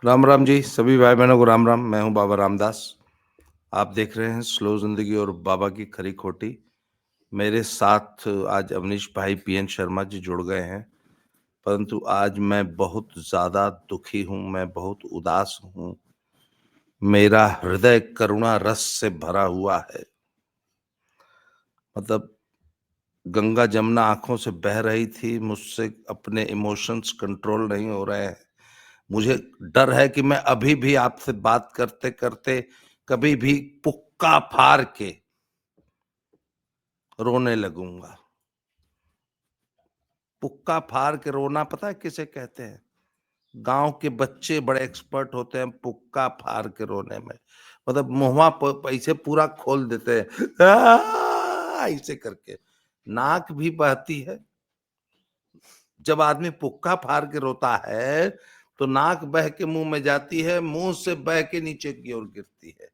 राम राम जी, सभी भाई बहनों को राम राम। मैं हूं बाबा रामदास। आप देख रहे हैं स्लो जिंदगी और बाबा की खरी खोटी। मेरे साथ आज अवनीश भाई पीएन शर्मा जी जुड़ गए हैं, परंतु आज मैं बहुत ज्यादा दुखी हूं, मैं बहुत उदास हूं। मेरा हृदय करुणा रस से भरा हुआ है। मतलब गंगा जमुना आंखों से बह रही थी, मुझसे अपने इमोशंस कंट्रोल नहीं हो रहे हैं। मुझे डर है कि मैं अभी भी आपसे बात करते करते कभी भी पुक्का फाड़ के रोने लगूंगा। पुक्का फाड़ के रोना पता है किसे कहते हैं? गांव के बच्चे बड़े एक्सपर्ट होते हैं पुक्का फाड़ के रोने में। मतलब मुंहवा पैसे पूरा खोल देते हैं ऐसे करके, नाक भी बहती है। जब आदमी पुक्का फाड़ के रोता है तो नाक बह के मुंह में जाती है, मुंह से बह के नीचे की ओर गिरती है,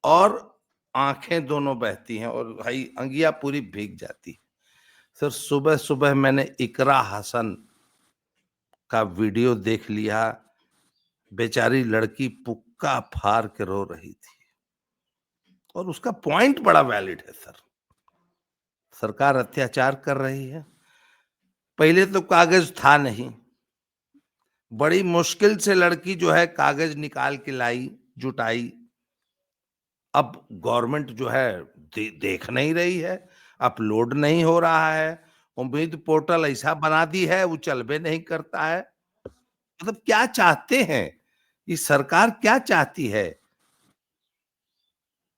और आंखें दोनों बहती हैं, और भाई अंगिया पूरी भीग जाती है। सर, सुबह सुबह मैंने इकरा हसन का वीडियो देख लिया। बेचारी लड़की पुक्का फाड़ के रो रही थी, और उसका पॉइंट बड़ा वैलिड है सर। सरकार अत्याचार कर रही है। पहले तो कागज था नहीं, बड़ी मुश्किल से लड़की जो है कागज निकाल के लाई, जुटाई। अब गवर्नमेंट जो है देख नहीं रही है, अपलोड नहीं हो रहा है। उम्मीद पोर्टल ऐसा बना दी है वो चल भी नहीं करता है। मतलब क्या चाहते हैं ये सरकार, क्या चाहती है?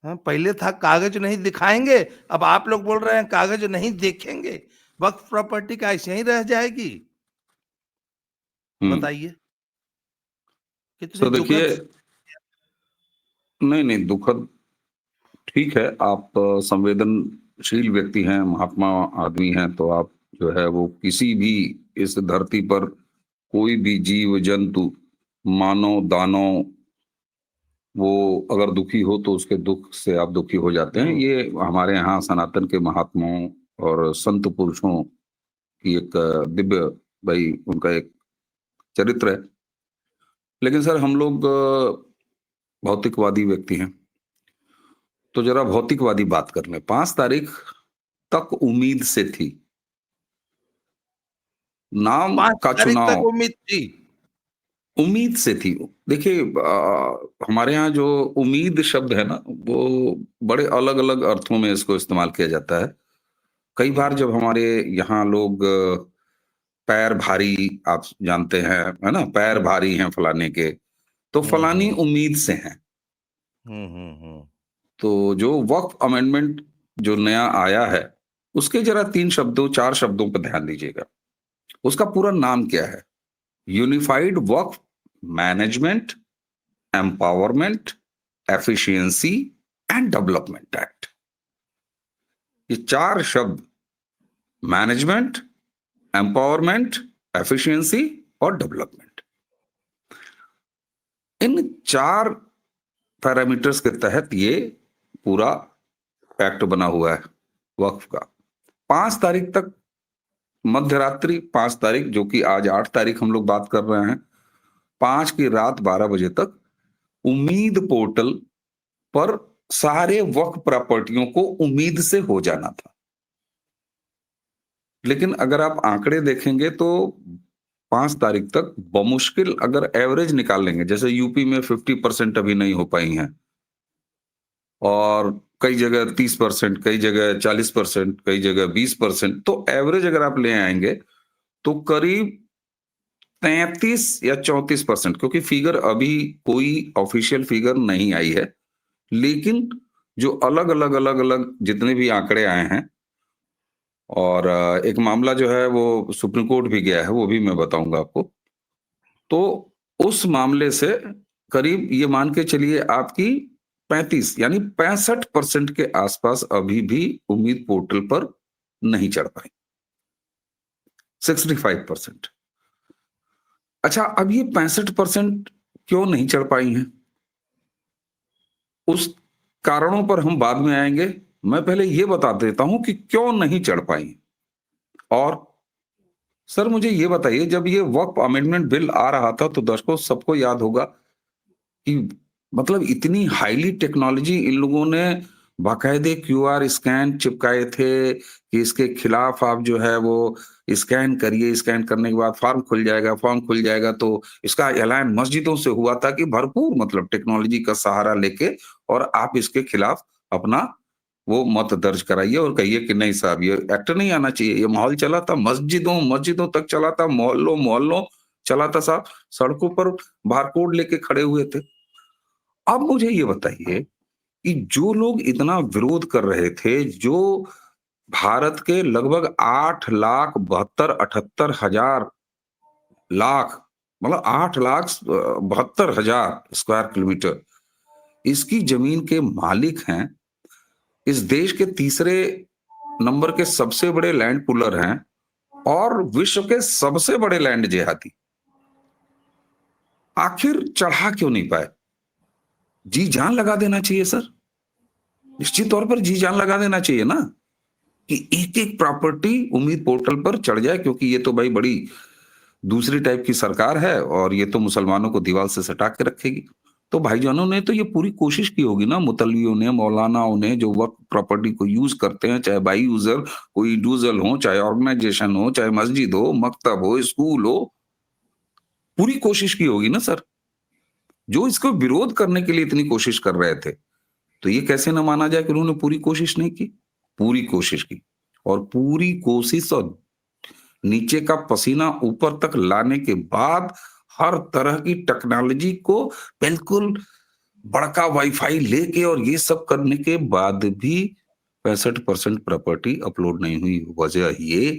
हाँ, पहले था कागज नहीं दिखाएंगे, अब आप लोग बोल रहे हैं कागज नहीं देखेंगे। वक्फ प्रॉपर्टी का ऐसे ही रह जाएगी? हम्म। बताइए, कितनी सो देखिए, दुखद। नहीं नहीं, दुखद ठीक है। आप संवेदनशील व्यक्ति हैं, महात्मा आदमी हैं, तो आप जो है वो किसी भी इस धरती पर कोई भी जीव जंतु, मानव दानव, वो अगर दुखी हो तो उसके दुख से आप दुखी हो जाते हैं। ये हमारे यहाँ सनातन के महात्माओं और संत पुरुषों की एक दिव्य, भाई उनका एक चरित्र है। लेकिन सर, हम लोग भौतिकवादी व्यक्ति हैं, तो जरा भौतिकवादी बात कर लें। 5 तारीख तक उम्मीद से थी, नाम 5 का तारीख तक चुनाव उम्मीद थी। उम्मीद से थी। देखिए, हमारे यहाँ जो उम्मीद शब्द है ना, वो बड़े अलग अलग अर्थों में इसको इस्तेमाल किया जाता है। कई बार जब हमारे यहाँ लोग पैर भारी, आप जानते हैं, है ना, पैर भारी हैं फलाने के, तो फलानी हम्म उम्मीद से हैं। हम्म। तो जो वक्फ अमेंडमेंट जो नया आया है, उसके जरा 3 शब्दों 4 शब्दों पर ध्यान दीजिएगा। उसका पूरा नाम क्या है? Unified Waqf management, empowerment, efficiency and development act. ये 4 शब्द, मैनेजमेंट, एम्पावरमेंट, एफिशिएंसी और डेवलपमेंट, इन 4 पैरामीटर्स के तहत ये पूरा एक्ट बना हुआ है वक्फ का। 5 तारीख तक, मध्य रात्रि 5 तारीख, जो कि आज 8 तारीख हम लोग बात कर रहे हैं, 5 की रात 12 बजे तक उम्मीद पोर्टल पर सारे वक्फ प्रॉपर्टियों को उम्मीद से हो जाना था। लेकिन अगर आप आंकड़े देखेंगे तो 5 तारीख तक बमुश्किल, अगर एवरेज निकाल लेंगे, जैसे यूपी में 50% अभी नहीं हो पाई हैं, और कई जगह 30%, कई जगह 40%, कई जगह 20%, तो एवरेज अगर आप ले आएंगे तो करीब 33 या 34%, क्योंकि फिगर अभी कोई ऑफिशियल फिगर नहीं आई है। लेकिन जो अलग अलग अलग अलग जितने भी आंकड़े आए हैं, और एक मामला जो है वो सुप्रीम कोर्ट भी गया है, वो भी मैं बताऊंगा आपको। तो उस मामले से करीब ये मान के चलिए आपकी 35 यानी 65% के आसपास अभी भी उम्मीद पोर्टल पर नहीं चढ़ पाई। 65%। अच्छा, अब ये 65% क्यों नहीं चढ़ पाई हैं, उस कारणों पर हम बाद में आएंगे। मैं पहले ये बता देता हूं कि क्यों नहीं चढ़ पाई। और सर मुझे ये बताइए, जब ये वक्फ अमेंडमेंट बिल आ रहा था तो दर्शकों सबको याद होगा कि मतलब इतनी हाईली टेक्नोलॉजी इन लोगों ने बाकायदे क्यूआर स्कैन चिपकाए थे कि इसके खिलाफ आप जो है वो स्कैन करिए, स्कैन करने के बाद फॉर्म खुल जाएगा, फॉर्म खुल जाएगा। तो इसका ऐलान मस्जिदों से हुआ था कि भरपूर मतलब टेक्नोलॉजी का सहारा लेके और आप इसके खिलाफ अपना वो मत दर्ज कराइए और कहिए कि नहीं साहब ये एक्ट नहीं आना चाहिए। ये माहौल चला था, मस्जिदों मस्जिदों तक चला था, मोहल्लों मोहल्लों चला था साहब, सड़कों पर बारकोड लेके खड़े हुए थे। अब मुझे ये बताइए कि जो लोग इतना विरोध कर रहे थे, जो भारत के लगभग 8,72,78,000 लाख मतलब 8,72,000 स्क्वायर किलोमीटर इसकी जमीन के मालिक हैं, इस देश के तीसरे नंबर के सबसे बड़े लैंड पुलर हैं और विश्व के सबसे बड़े लैंड जेहादी, आखिर चढ़ा क्यों नहीं पाए? जी जान लगा देना चाहिए सर, निश्चित तौर पर जी जान लगा देना चाहिए ना कि एक एक प्रॉपर्टी उम्मीद पोर्टल पर चढ़ जाए, क्योंकि ये तो भाई बड़ी दूसरी टाइप की सरकार है और ये तो मुसलमानों को दीवार से सटा के रखेगी। तो भाईजानों ने तो ये पूरी कोशिश की होगी ना, मुतल्लियों ने, मौलानाओं ने, जो वक्त प्रॉपर्टी को यूज करते हैं, चाहे बाई यूजर कोई इंडिविजुअल हो, चाहे ऑर्गेनाइजेशन हो, चाहे मस्जिद हो, मकतब हो, स्कूल हो, पूरी कोशिश की होगी ना सर। जो इसको विरोध करने के लिए इतनी कोशिश कर रहे थे, तो ये कैसे ना माना जाए कि उन्होंने पूरी कोशिश नहीं की? पूरी कोशिश की और पूरी कोशिश और नीचे का पसीना ऊपर तक लाने के बाद हर तरह की टेक्नोलॉजी को बिल्कुल बड़का वाईफाई लेके और ये सब करने के बाद भी 65% प्रॉपर्टी अपलोड नहीं हुई। वजह ये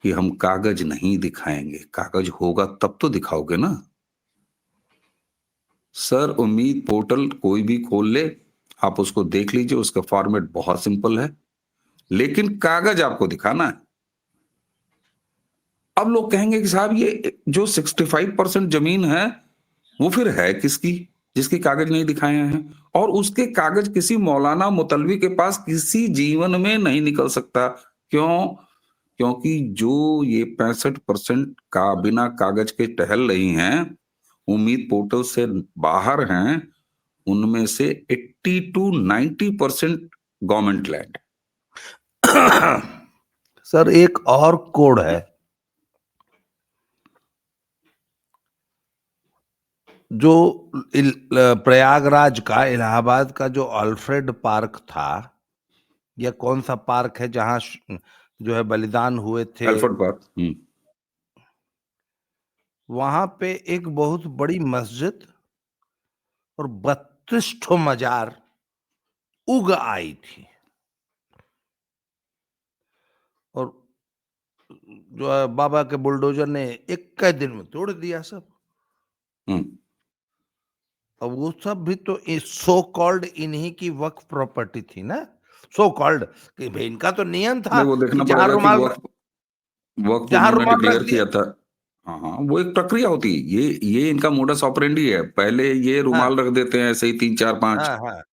कि हम कागज नहीं दिखाएंगे, कागज होगा तब तो दिखाओगे ना सर। उम्मीद पोर्टल कोई भी खोल ले, आप उसको देख लीजिए, उसका फॉर्मेट बहुत सिंपल है, लेकिन कागज आपको दिखाना है। अब लोग कहेंगे कि साहब ये जो 65% जमीन है वो फिर है किसकी, जिसकी कागज नहीं दिखाए हैं? और उसके कागज किसी मौलाना मुतलवी के पास किसी जीवन में नहीं निकल सकता। क्यों? क्योंकि जो ये 65% का बिना कागज के टहल रही हैं, उम्मीद पोर्टल से बाहर हैं, उनमें से 80 टू 90% गवर्नमेंट लैंड। सर एक और कोड है, जो प्रयागराज का, इलाहाबाद का जो अल्फ्रेड पार्क था, या कौन सा पार्क है जहां जो है बलिदान हुए थे, एल्फ्रेड पार्क। वहां पे एक बहुत बड़ी मस्जिद और 32 ठो मजार उग आई थी, और जो है बाबा के बुलडोजर ने एक के दिन में तोड़ दिया सब। अब वो सब भी तो सो कॉल्ड इन्हीं की वक्फ प्रॉपर्टी थी ना, सो कॉल्ड, कि भाई इनका तो नियम था नहीं, वो कि देखना जहां पड़ेगा कि रुमाल, वक्फ जहां उन्होंने रुमाल रख डिक्लेयर दिया। किया था। हाँ हाँ, वो एक प्रक्रिया होती है, ये इनका मोडस ऑपरेंडी है। पहले ये हाँ रुमाल रख देते हैं ऐसे ही 3 4 5, हाँ हाँ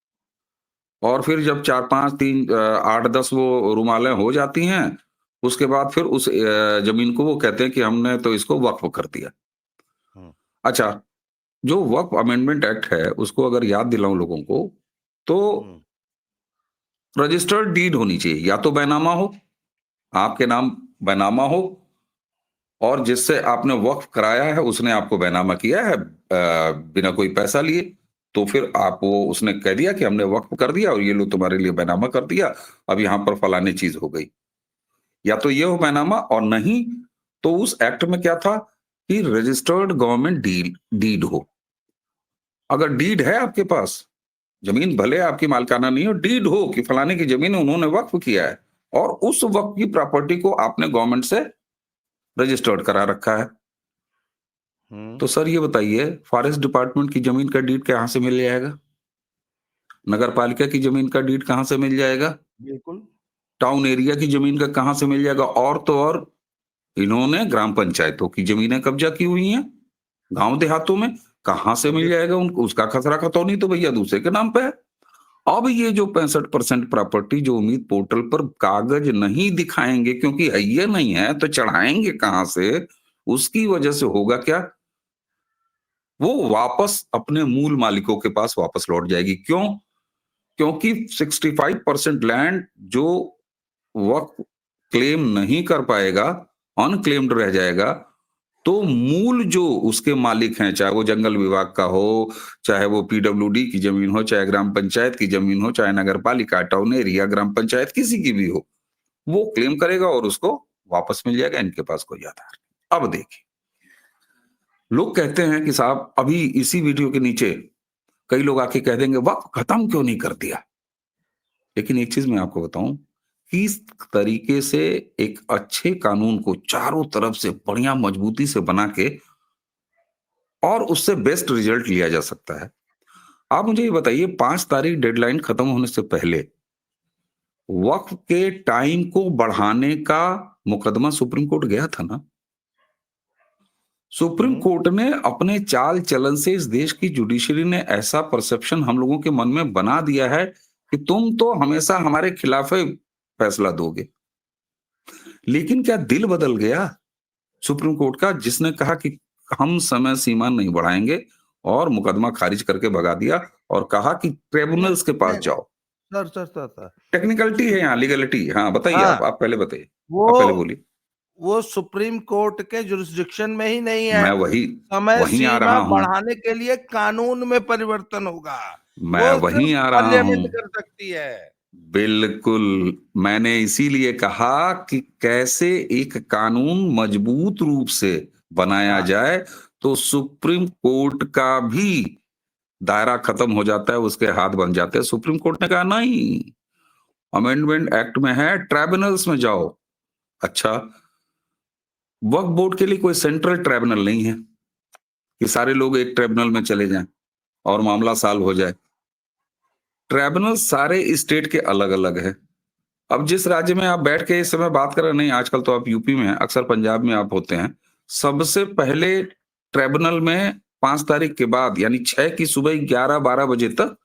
और फिर जब 4 5 3 8 10 वो रुमालें हो जाती हैं, उसके बाद फिर उस जमीन को वो कहते हैं कि हमने तो इसको वक्फ कर दिया। हम्म, अच्छा, जो वक्फ अमेंडमेंट एक्ट है उसको अगर याद दिलाऊं लोगों को, तो हम्म, रजिस्टर्ड डीड होनी चाहिए, या तो बैनामा हो, आपके नाम बैनामा हो, और जिससे आपने वक्फ कराया है उसने आपको बैनामा किया है बिना कोई पैसा लिए, तो फिर आप वो उसने कह दिया कि हमने वक्फ कर दिया और ये लो तुम्हारे लिए बैनामा कर दिया, अब यहां पर फलानी चीज हो गई। या तो ये हो बैनामा, और नहीं तो उस एक्ट में क्या था कि रजिस्टर्ड गवर्नमेंट डीड डीड हो। अगर डीड है आपके पास, जमीन भले आपकी मालकाना नहीं हो, डीड हो कि फलाने की जमीन उन्होंने वक्फ किया है और उस वक्त की प्रॉपर्टी को आपने गवर्नमेंट से रजिस्टर्ड करा रखा है, हम्म, तो सर ये बताइए फॉरेस्ट डिपार्टमेंट की जमीन का डीड कहां से मिल जाएगा? नगर पालिका की जमीन का डीड कहां से मिल जाएगा? बिल्कुल। टाउन एरिया की जमीन का कहां से मिल जाएगा? और तो और इन्होंने ग्राम पंचायतों की जमीनें कब्जा की हुई हैं गांव देहातों में, कहां से मिल बिल्कुल। जाएगा उनको? उसका खसरा खतौनी तो भैया दूसरे के नाम पे है। अब ये जो 65% प्रॉपर्टी जो उम्मीद पोर्टल पर कागज नहीं दिखाएंगे, क्योंकि ये नहीं है तो चढ़ाएंगे कहां से, उसकी वजह से होगा क्या, वो वापस अपने मूल मालिकों के पास वापस लौट जाएगी। क्यों? क्योंकि 65% लैंड जो वक्फ क्लेम नहीं कर पाएगा, अनक्लेम्ड रह जाएगा, तो मूल जो उसके मालिक हैं, चाहे वो जंगल विभाग का हो, चाहे वो पीडब्ल्यूडी की जमीन हो, चाहे ग्राम पंचायत की जमीन हो, चाहे नगर पालिका, टाउन एरिया, ग्राम पंचायत, किसी की भी हो, वो क्लेम करेगा और उसको वापस मिल जाएगा। इनके पास कोई आधार नहीं। अब देखिए, लोग कहते हैं कि साहब अभी इसी वीडियो के नीचे कई लोग आके कह देंगे वक्फ खत्म क्यों नहीं कर दिया। लेकिन एक चीज मैं आपको बताऊं, किस तरीके से एक अच्छे कानून को चारों तरफ से बढ़िया मजबूती से बना के और उससे बेस्ट रिजल्ट लिया जा सकता है। आप मुझे ये बताइए, 5 तारीख डेडलाइन खत्म होने से पहले वक्फ के टाइम को बढ़ाने का मुकदमा सुप्रीम कोर्ट गया था ना। सुप्रीम कोर्ट ने अपने चाल चलन से इस देश की जुडिशरी ने ऐसा परसेप्शन हम लोगों के मन में बना दिया है कि तुम तो हमेशा हमारे खिलाफ फैसला दोगे। लेकिन क्या दिल बदल गया सुप्रीम कोर्ट का, जिसने कहा कि हम समय सीमा नहीं बढ़ाएंगे, और मुकदमा खारिज करके भगा दिया और कहा कि ट्रिब्यूनल्स के पास जाओ। सर टेक्निकलिटी है यहाँ, लीगलिटी। हाँ बताइए, हाँ, आप पहले बताइए, आप पहले वो बोलिए। वो सुप्रीम कोर्ट के जुरिस्डिक्शन में ही नहीं है। मैं वही समय वहीं आ सीमा रहा हूं, बढ़ाने के लिए कानून में परिवर्तन होगा, मैं वो वहीं सिर्फ आ रहा हूं। पार्लियामेंट कर सकती है। बिल्कुल, मैंने इसीलिए कहा कि कैसे एक कानून मजबूत रूप से बनाया हाँ, जाए तो सुप्रीम कोर्ट का भी दायरा खत्म हो जाता है, उसके हाथ बन जाते हैं। सुप्रीम कोर्ट ने कहा नहीं, अमेंडमेंट एक्ट में है ट्राइब्यूनल्स में जाओ। अच्छा, वक्फ बोर्ड के लिए कोई सेंट्रल ट्राइब्यूनल नहीं है कि सारे लोग एक ट्राइब्यूनल में चले जाएं और मामला सॉल्व हो जाए। ट्राइब्यूनल सारे स्टेट के अलग अलग है। अब जिस राज्य में आप बैठ के इस समय बात कर रहे हैं, नहीं आजकल तो आप यूपी में हैं, अक्सर पंजाब में आप होते हैं, सबसे पहले ट्राइब्यूनल में 5 तारीख के बाद यानी 6 की सुबह 11-12 बजे तक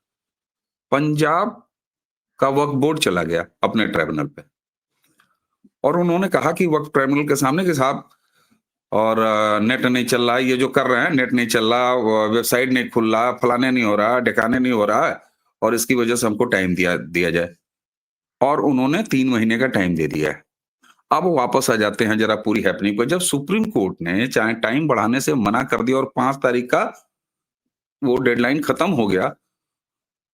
पंजाब का वक्फ बोर्ड चला गया अपने ट्राइब्यूनल पे, और उन्होंने कहा कि वक्फ ट्राइब्यूनल के सामने कि साहब, और नेट नहीं चल रहा, ये जो कर रहे हैं नेट नहीं चल रहा, वेबसाइट नहीं खुल रहा, फलाने नहीं हो रहा, ढिकाने नहीं हो रहा है, और इसकी वजह से हमको टाइम दिया दिया जाए। और उन्होंने 3 महीने का टाइम दे दिया है। अब वो वापस आ जाते हैं जरा पूरी हैपनिंग को। जब सुप्रीम कोर्ट ने चाहे टाइम बढ़ाने से मना कर दिया और 5 तारीख का वो डेडलाइन खत्म हो गया,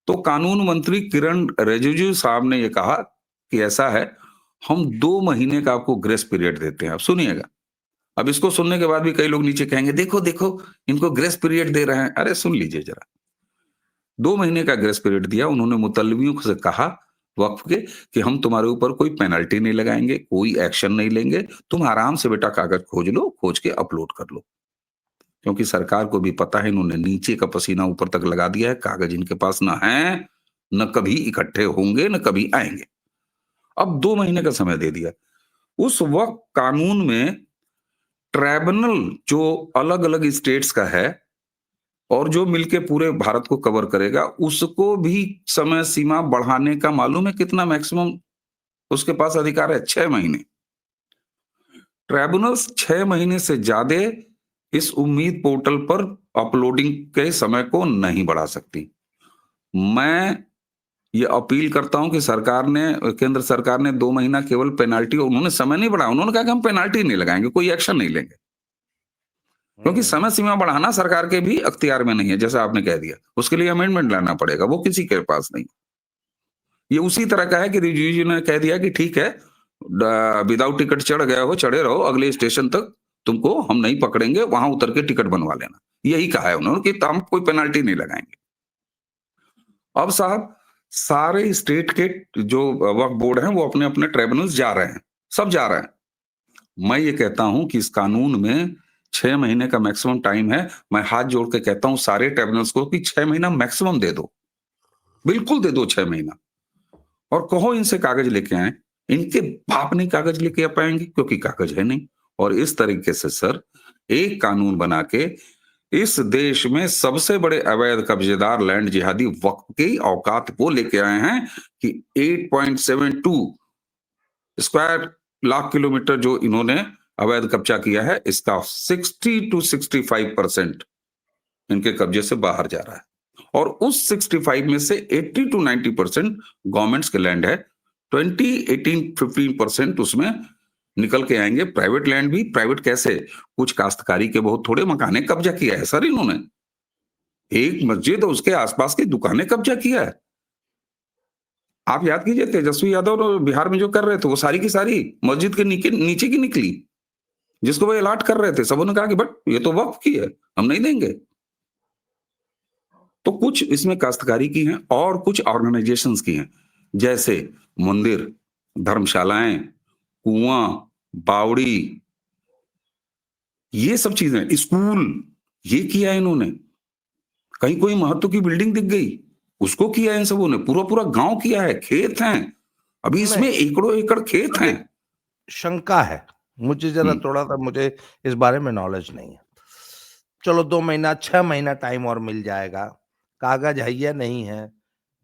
तो कानून मंत्री किरण रिजिजू साहब ने ये कहा कि ऐसा है, हम 2 महीने का आपको ग्रेस पीरियड देते हैं। अब सुनिएगा, अब इसको सुनने के बाद भी कई लोग नीचे कहेंगे देखो देखो इनको ग्रेस पीरियड दे रहे हैं। अरे सुन लीजिए जरा, 2 महीने का ग्रेस पीरियड दिया उन्होंने। मुतल्लिमियों से कहा वक्फ के कि हम तुम्हारे ऊपर कोई पेनल्टी नहीं लगाएंगे, कोई एक्शन नहीं लेंगे, तुम आराम से बेटा कागज खोज लो, खोज के अपलोड कर लो। क्योंकि सरकार को भी पता है इन्होंने नीचे का पसीना ऊपर तक लगा दिया है, कागज इनके पास ना है, न कभी इकट्ठे होंगे, न कभी आएंगे। अब 2 महीने का समय दे दिया। उस वक्त कानून में ट्राइब्यूनल जो अलग अलग स्टेट्स का है और जो मिलके पूरे भारत को कवर करेगा, उसको भी समय सीमा बढ़ाने का मालूम है कितना मैक्सिमम उसके पास अधिकार है? 6 महीने। ट्राइब्यूनल्स 6 महीने से ज्यादा इस उम्मीद पोर्टल पर अपलोडिंग के समय को नहीं बढ़ा सकती। मैं ये अपील करता हूं कि सरकार ने, केंद्र सरकार ने 2 महीना केवल पेनाल्टी, उन्होंने समय नहीं बढ़ाया, उन्होंने कहा कि हम पेनाल्टी नहीं लगाएंगे, कोई एक्शन नहीं लेंगे, क्योंकि समय सीमा बढ़ाना सरकार के भी अख्तियार में नहीं है। जैसा आपने कह दिया, उसके लिए अमेंडमेंट लाना पड़ेगा, वो किसी के पास नहीं। ये उसी तरह का है कि रिजिजू ने कह दिया कि ठीक है, विदाउट टिकट चढ़ गए हो, चढ़े रहो, अगले स्टेशन तक तुमको हम नहीं पकड़ेंगे, वहां उतर के टिकट बनवा लेना। यही कहा है उन्होंने कि हम कोई पेनाल्टी नहीं लगाएंगे। अब साहब, सारे स्टेट के जो वक्फ बोर्ड हैं वो अपने अपने ट्राइब्यूनल्स जा रहे हैं, सब जा रहे हैं। मैं ये कहता हूं कि इस कानून में 6 महीने का मैक्सिमम टाइम है। मैं हाथ जोड़ के कहता हूं सारे ट्राइब्यूनल्स को कि 6 महीना मैक्सिमम दे दो, बिल्कुल दे दो 6 महीना, और कहो इनसे कागज लेके आए। इनके बाप नहीं कागज लेके आ पाएंगे क्योंकि कागज है नहीं। और इस तरीके से सर एक कानून बना के इस देश में सबसे बड़े अवैध कब्जेदार लैंड जिहादी वक्फ की औकात वो लेके आए हैं कि 8.72 स्क्वायर लाख किलोमीटर जो इन्होंने अवैध कब्जा किया है, इसका 60 to 65% इनके कब्जे से बाहर जा रहा है, और उस 65 में से 80 to 90% गवर्नमेंट्स के लैंड है। 15% उसमें निकल के आएंगे प्राइवेट लैंड भी। प्राइवेट कैसे? कुछ काश्तकारी के बहुत थोड़े मकाने कब्जा किया है सर इन्होंने, एक मस्जिद और उसके आसपास की दुकानें कब्जा किया है। आप याद कीजिए तेजस्वी यादव बिहार में जो कर रहे थे वो सारी की सारी मस्जिद के नीचे की निकली, जिसको वो अलाट कर रहे थे। सबों ने कहा कि बट ये तो वक्फ की है, हम नहीं देंगे। तो कुछ इसमें काश्तकारी की हैं और कुछ ऑर्गेनाइजेशंस की हैं, जैसे मंदिर, धर्मशालाएं, कुआं, बावड़ी, ये सब चीजें, स्कूल, ये किया है इन्होंने। कहीं कोई महत्व की बिल्डिंग दिख गई, उसको किया है इन सबों ने। पूरा पूरा गांव किया है, खेत हैं, अभी इसमें एकड़ों एकड़ खेत हैं। शंका है मुझे जरा, थोड़ा सा मुझे इस बारे में नॉलेज नहीं है। चलो 2 महीना 6 महीना टाइम और मिल जाएगा, कागज है या नहीं है,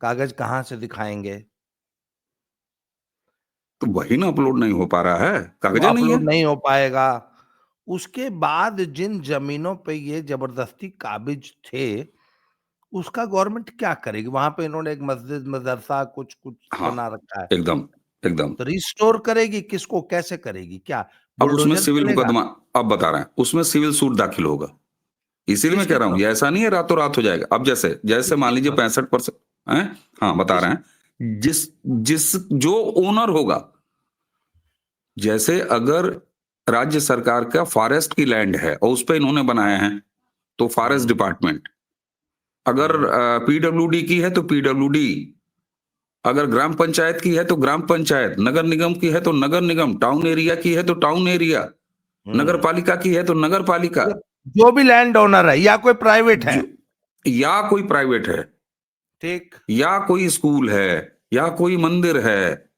कागज कहाँ से दिखाएंगे? तो वही ना अपलोड नहीं हो पा रहा है, कागजा नहीं है। अपलोड नहीं हो पाएगा। उसके बाद जिन जमीनों पे ये जबरदस्ती काबिज थे, उसका गवर्नमेंट क्या करेगी? वहां पे इन्होंने एक मस्जिद, मदरसा, कुछ कुछ हाँ, बना रखा है, एकदम एकदम। तो रिस्टोर करेगी किसको, कैसे करेगी? क्या अब उसमें बुलडोजर सिविल चलेगा? मुकदमा, अब बता रहे हैं, उसमें सिविल सूट दाखिल होगा। इसीलिए मैं किसके कह रहा हूं, खिलाफ? ये ऐसा नहीं है रातों रात हो जाएगा। अब जैसे जैसे मान किसके लीजिए खिलाफ? 65%, हाँ बता किस? रहे हैं, जिस जिस जो ओनर होगा, जैसे अगर राज्य सरकार का फॉरेस्ट की लैंड है और उस पर इन्होंने बनाया है तो फॉरेस्ट डिपार्टमेंट, अगर पीडब्ल्यूडी की है तो पीडब्ल्यूडी, अगर ग्राम पंचायत की है तो ग्राम पंचायत, नगर निगम की है तो नगर निगम, टाउन एरिया की है तो टाउन एरिया, नगर पालिका की है तो नगर पालिका, मतलब जो भी लैंड ओनर है या कोई प्राइवेट है, जो या कोई प्राइवेट है, ठीक, या कोई स्कूल है, या कोई मंदिर है,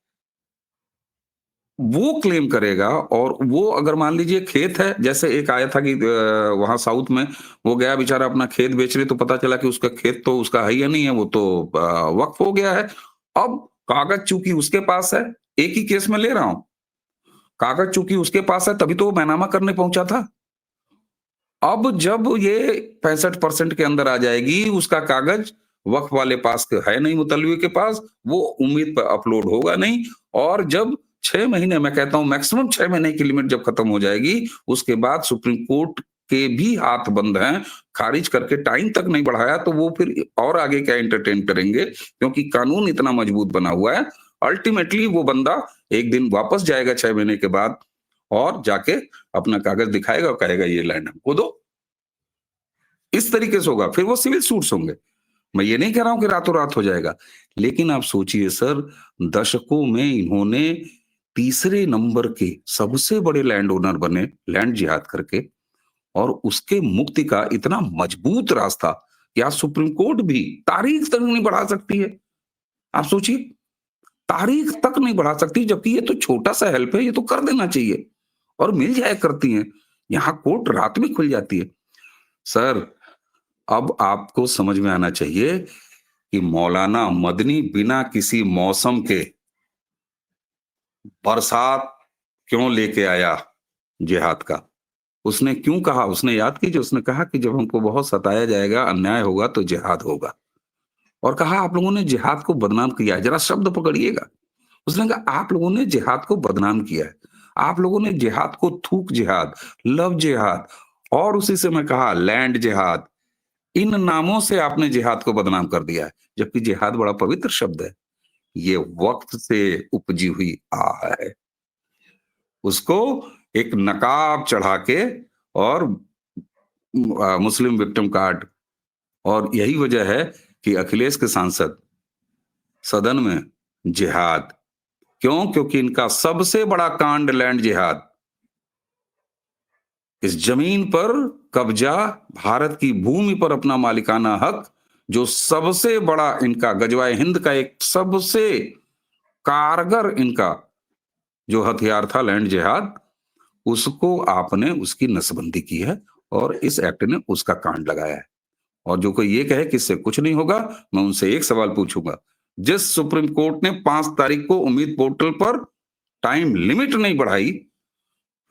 वो क्लेम करेगा। और वो अगर मान लीजिए खेत है, जैसे एक आया था कि वहां साउथ में वो गया बेचारा अपना खेत बेचने, तो पता चला कि उसका खेत तो उसका है या नहीं है, वो तो वक्फ हो गया है। अब कागज चूंकि उसके पास है, एक ही केस में ले रहा हूं, कागज चूंकि उसके पास है तभी तो वो बैनामा करने पहुंचा था। अब जब ये 65% के अंदर आ जाएगी, उसका कागज वक्फ वाले पास है नहीं, मुतलवी के पास, वो उम्मीद पर अपलोड होगा नहीं। और जब 6 महीने, मैं कहता हूं मैक्सिमम 6 महीने की लिमिट जब खत्म हो जाएगी, उसके बाद सुप्रीम कोर्ट के भी हाथ बंद हैं, खारिज करके टाइम तक नहीं बढ़ाया तो वो फिर और आगे क्या एंटरटेन करेंगे, क्योंकि कानून इतना मजबूत बना हुआ है। अल्टीमेटली वो बंदा एक दिन वापस जाएगा 6 महीने के बाद और जाके अपना कागज दिखाएगा और कहेगा ये लैंड हमको दो। इस तरीके से होगा, फिर वो सिविल सूट्स होंगे। मैं ये नहीं कह रहा हूं कि रातों रात हो जाएगा, लेकिन आप सोचिए सर, दशकों में इन्होंने तीसरे नंबर के सबसे बड़े लैंड ओनर बने लैंड जिहाद करके, और उसके मुक्ति का इतना मजबूत रास्ता कि आज सुप्रीम कोर्ट भी तारीख तक नहीं बढ़ा सकती है। आप सोचिए, तारीख तक नहीं बढ़ा सकती, जबकि ये तो छोटा सा हेल्प है, ये तो कर देना चाहिए, और मिल जाया करती हैं। यहां कोर्ट रात में खुल जाती है। सर, अब आपको समझ में आना चाहिए कि मौलाना मदनी बिना किसी मौसम के बरसात क्यों लेके आया जिहाद का। उसने क्यों कहा, उसने याद कीजिए, उसने कहा कि जब हमको बहुत सताया जाएगा, अन्याय होगा तो जिहाद होगा। और कहा आप लोगों ने जिहाद को बदनाम किया है। जरा शब्द पकड़िएगा, उसने कहा आप लोगों ने जिहाद को बदनाम किया है, आप लोगों ने जिहाद को थूक जिहाद, लव जिहाद, और उसी से मैं कहा लैंड जिहाद, इन नामों से आपने जिहाद को बदनाम कर दिया है, जबकि जिहाद बड़ा पवित्र शब्द है। ये वक्त से उपजी हुई आह है, उसको एक नकाब चढ़ा के और मुस्लिम विक्टिम कार्ड। और यही वजह है कि अखिलेश के सांसद सदन में जिहाद क्यों, क्योंकि इनका सबसे बड़ा कांड लैंड जिहाद, इस जमीन पर कब्जा, भारत की भूमि पर अपना मालिकाना हक, जो सबसे बड़ा इनका गजवाए हिंद का एक सबसे कारगर इनका जो हथियार था लैंड जिहाद, उसको आपने उसकी नसबंदी की है। और इस एक्ट ने उसका कांड लगाया है। और जो कोई ये कहे कि इससे कुछ नहीं होगा, मैं उनसे एक सवाल पूछूंगा, जिस सुप्रीम कोर्ट ने 5 तारीख को उम्मीद पोर्टल पर टाइम लिमिट नहीं बढ़ाई,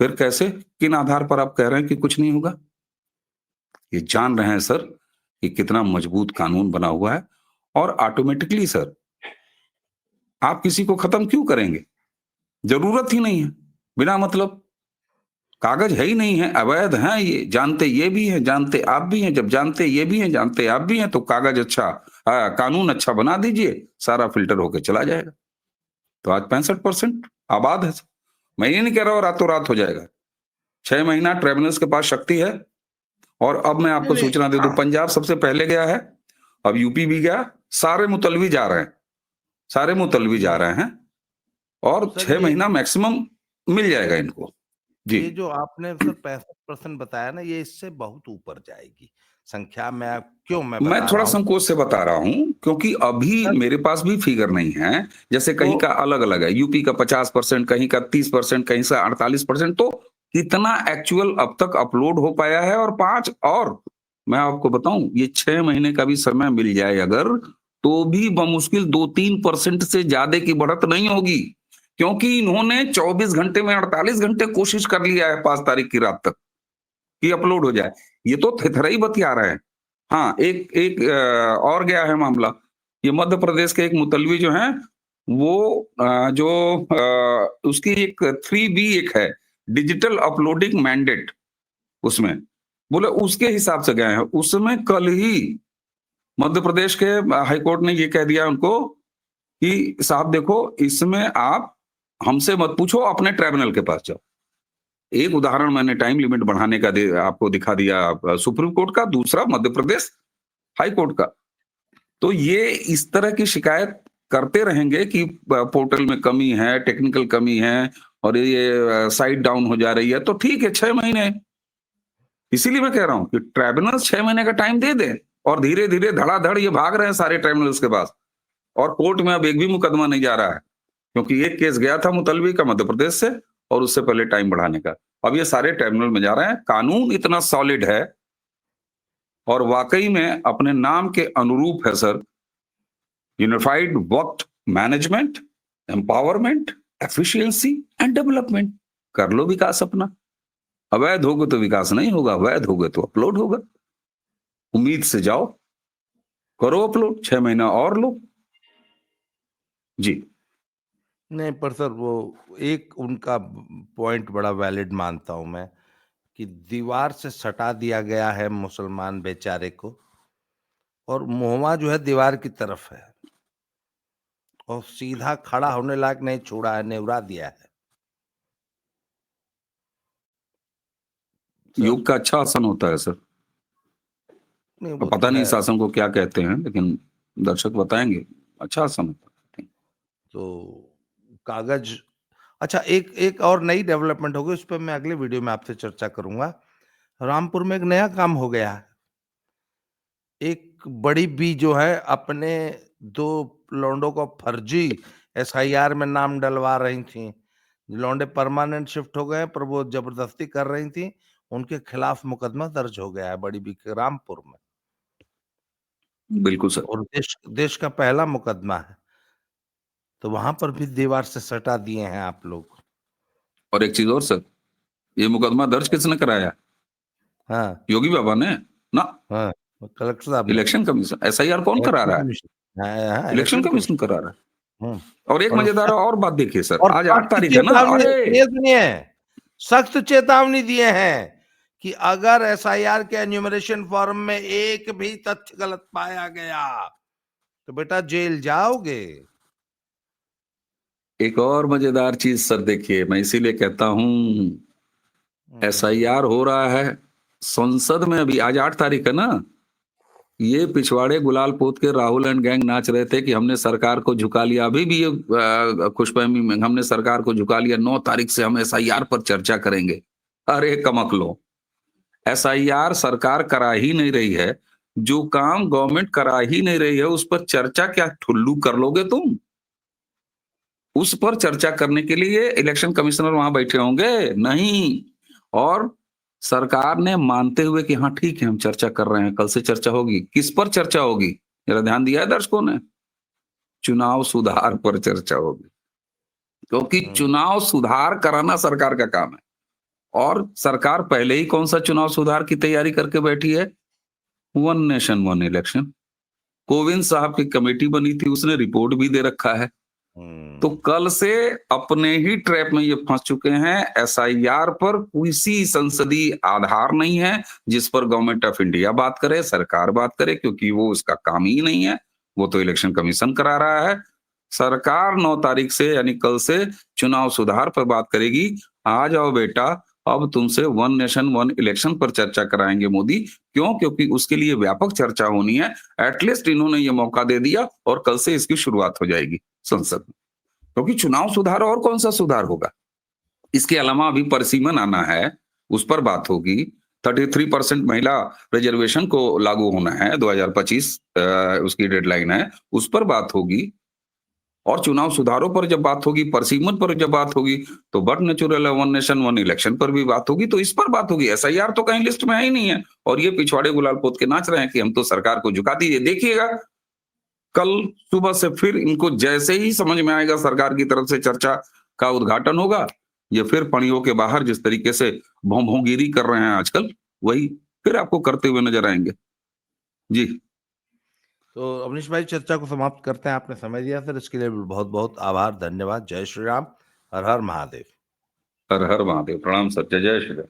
फिर कैसे, किन आधार पर आप कह रहे हैं कि कुछ नहीं होगा? ये जान रहे हैं सर कि कितना मजबूत कानून बना हुआ है। और ऑटोमेटिकली सर, आप किसी को खत्म क्यों करेंगे? जरूरत ही नहीं है, बिना मतलब। कागज है ही नहीं है, अवैध हैं ये, जानते ये भी हैं, जानते आप भी हैं। जब जानते ये भी हैं, जानते आप भी हैं, तो कागज अच्छा, कानून अच्छा बना दीजिए, सारा फिल्टर होकर चला जाएगा। तो आज 65% आबाद है। मैं ये नहीं कह रहा हूं रातों रात हो जाएगा। 6 महीना ट्रिब्यूनल्स के पास शक्ति है। और अब मैं आपको नहीं, सूचना दे दूं, पंजाब सबसे पहले गया है, अब यूपी भी गया, सारे मुतलवी जा रहे हैं, सारे मुतलवी जा रहे हैं, और सर 6 महीना मैक्सिमम मिल जाएगा इनको। जी, ये जो आपने सर 65% बताया ना, ये इससे बहुत ऊपर जाएगी संख्या में। क्यों मैं मैं बता थोड़ा रहा हूँ संकोच से बता रहा हूं, क्योंकि अभी सर, मेरे पास भी फिगर नहीं है। जैसे कहीं तो का अलग अलग है, यूपी का 50%, कहीं का 30%, कहीं से 48%। तो कितना एक्चुअल अब तक अपलोड हो पाया है? और 5, और मैं आपको बताऊं, ये 6 महीने का भी समय मिल जाए अगर, तो भी बमुश्किल 2-3% से ज्यादा की बढ़त नहीं होगी, क्योंकि इन्होंने 24 घंटे में 48 घंटे कोशिश कर लिया है 5 तारीख की रात तक कि अपलोड हो जाए। ये तो थेथरई बतिया रहे हैं। हाँ, एक एक और गया है मामला। ये मध्य प्रदेश के एक मुतलवी जो हैं, वो जो उसकी एक 3B एक है, डिजिटल अपलोडिंग मैंडेट, उसमें बोले उसके हिसाब से गए हैं। उसमें कल ही मध्य प्रदेश के हाई कोर्ट ने ये कह दिया उनको कि साहब देखो, इसमें आप हमसे मत पूछो, अपने ट्राइब्यूनल के पास जाओ। एक उदाहरण मैंने टाइम लिमिट बढ़ाने का आपको दिखा दिया, सुप्रीम कोर्ट का। दूसरा मध्य प्रदेश हाई कोर्ट का। तो ये इस तरह की शिकायत करते रहेंगे कि पोर्टल में कमी है, टेक्निकल कमी है, और ये साइट डाउन हो जा रही है, तो ठीक है 6 महीने। इसीलिए मैं कह रहा हूं कि ट्राइब्यूनल 6 महीने का टाइम दे दें, और धीरे धीरे धड़ाधड़ ये भाग रहे हैं सारे ट्राइब्यूनल्स के पास, और कोर्ट में अब एक भी मुकदमा नहीं जा रहा है, क्योंकि एक केस गया था मुतलवी का मध्य प्रदेश से, और उससे पहले टाइम बढ़ाने का। अब ये सारे ट्राइब्यूनल में जा रहे हैं। कानून इतना सॉलिड है, और वाकई में अपने नाम के अनुरूप है sir. Unified work management, empowerment, efficiency and development. कर लो विकास अपना। अवैध होगे तो विकास नहीं होगा, वैध होगे तो अपलोड होगा। उम्मीद से जाओ, करो अपलोड, 6 महीना और लो। जी, नहीं, पर सर वो एक उनका पॉइंट बड़ा वैलिड मानता हूं मैं, कि दीवार से सटा दिया गया है मुसलमान बेचारे को, और मुहवा जो है दीवार की तरफ है, और सीधा खड़ा होने लायक नहीं छोड़ा है, नेवरा दिया है सर। योग का अच्छा आसन होता है सर। नहीं, अब वो तो पता नहीं है। इस आसन को क्या कहते हैं, लेकिन दर्शक बताएंगे। अच्छा आसन होता है। तो कागज, अच्छा, एक एक और नई डेवलपमेंट हो गई, उस पर मैं अगले वीडियो में आपसे चर्चा करूंगा। रामपुर में एक नया काम हो गया है। एक बड़ी बी जो है अपने 2 लौंडों को फर्जी एसआईआर में नाम डलवा रही थी। लौंडे परमानेंट शिफ्ट हो गए, पर वो जबरदस्ती कर रही थी। उनके खिलाफ मुकदमा दर्ज हो गया है बड़ी बी के रामपुर में, बिल्कुल सर। और देश देश का पहला मुकदमा है। तो वहां पर भी दीवार से सटा दिए हैं आप लोग। और एक चीज और सर, ये मुकदमा दर्ज किसने कराया? हाँ, योगी बाबा ने ना? हाँ, कलेक्टर साहब ने। Election commission. एसआईआर कौन करा इलेक्शन रहा है? कमीशन, हाँ, हाँ, इलेक्शन इलेक्शन कमीशन कमीशन। करा रहा है। हम्म। और एक और मजेदार सख्त और बात देखिए सर, और आज 8 सख्त तारीख है ना? चेतावनी अरे ये सुनिए, सख्त चेतावनी दिए हैं कि अगर एसआईआर के एन्यूमरेशन फॉर्म में एक भी तथ्य गलत पाया गया तो बेटा जेल जाओगे। एक और मजेदार चीज सर देखिए, मैं इसीलिए कहता हूं, एसआईआर हो रहा है संसद में। अभी आज 8 तारीख है ना? ये पिछवाड़े गुलाल पोत के राहुल एंड गैंग नाच रहे थे कि हमने सरकार को झुका लिया। अभी भी ये खुशफहमी में, हमने सरकार को झुका लिया, 9 तारीख से हम एसआईआर पर चर्चा करेंगे। अरे कमक लो, एसआईआर सरकार करा ही नहीं रही है। जो काम गवर्नमेंट करा ही नहीं रही है, उस पर चर्चा क्या ठुल्लू कर लोगे तुम? उस पर चर्चा करने के लिए इलेक्शन कमिश्नर वहां बैठे होंगे? नहीं। और सरकार ने मानते हुए कि हाँ ठीक है हम चर्चा कर रहे हैं, कल से चर्चा होगी। किस पर चर्चा होगी? जरा ध्यान दिया है दर्शकों ने? चुनाव सुधार पर चर्चा होगी, क्योंकि चुनाव सुधार कराना सरकार का काम है। और सरकार पहले ही कौन सा चुनाव सुधार की तैयारी करके बैठी है? One nation one election. Kovind साहब की कमेटी बनी थी, उसने रिपोर्ट भी दे रखा है। तो कल से अपने ही ट्रैप में ये फंस चुके हैं। एसआईआर पर किसी संसदीय आधार नहीं है जिस पर गवर्नमेंट ऑफ इंडिया बात करे, सरकार बात करे, क्योंकि वो उसका काम ही नहीं है। वो तो इलेक्शन कमीशन करा रहा है। सरकार 9 तारीख से यानी कल से चुनाव सुधार पर बात करेगी। आ जाओ बेटा, अब तुमसे वन नेशन वन इलेक्शन पर चर्चा कराएंगे मोदी। क्यों? क्योंकि उसके लिए व्यापक चर्चा होनी है। एटलीस्ट इन्होंने ये मौका दे दिया और कल से इसकी शुरुआत हो जाएगी संसद में। क्योंकि चुनाव सुधार और कौन सा सुधार होगा? इसके अलावा अभी परिसीमन आना है, उस पर बात होगी। 33% महिला रिजर्वेशन को लागू होना है, 2025 उसकी डेडलाइन है, उस पर बात होगी। और चुनाव सुधारों पर जब बात होगी, परिसीमन पर जब बात होगी, तो बट नेचुरल है वन नेशन वन इलेक्शन पर भी बात होगी। तो इस पर बात होगी। एसआईआर तो कहीं लिस्ट में है ही नहीं है। और ये पिछवाड़े गुलाल पोत के नाच रहे हैं कि हम तो सरकार को झुका दीजिए। देखिएगा कल सुबह से फिर इनको जैसे ही समझ में आएगा सरकार की तरफ से चर्चा का उद्घाटन होगा, ये फिर पणियों के बाहर जिस तरीके से भौंभौगिरी कर रहे हैं आजकल, वही फिर आपको करते हुए नजर आएंगे। जी तो अवनीश भाई, चर्चा को समाप्त करते हैं। आपने समय दिया सर, इसके लिए बहुत बहुत आभार, धन्यवाद। जय श्री राम, हर हर महादेव। हर हर महादेव। प्रणाम सर। जय जय श्री राम।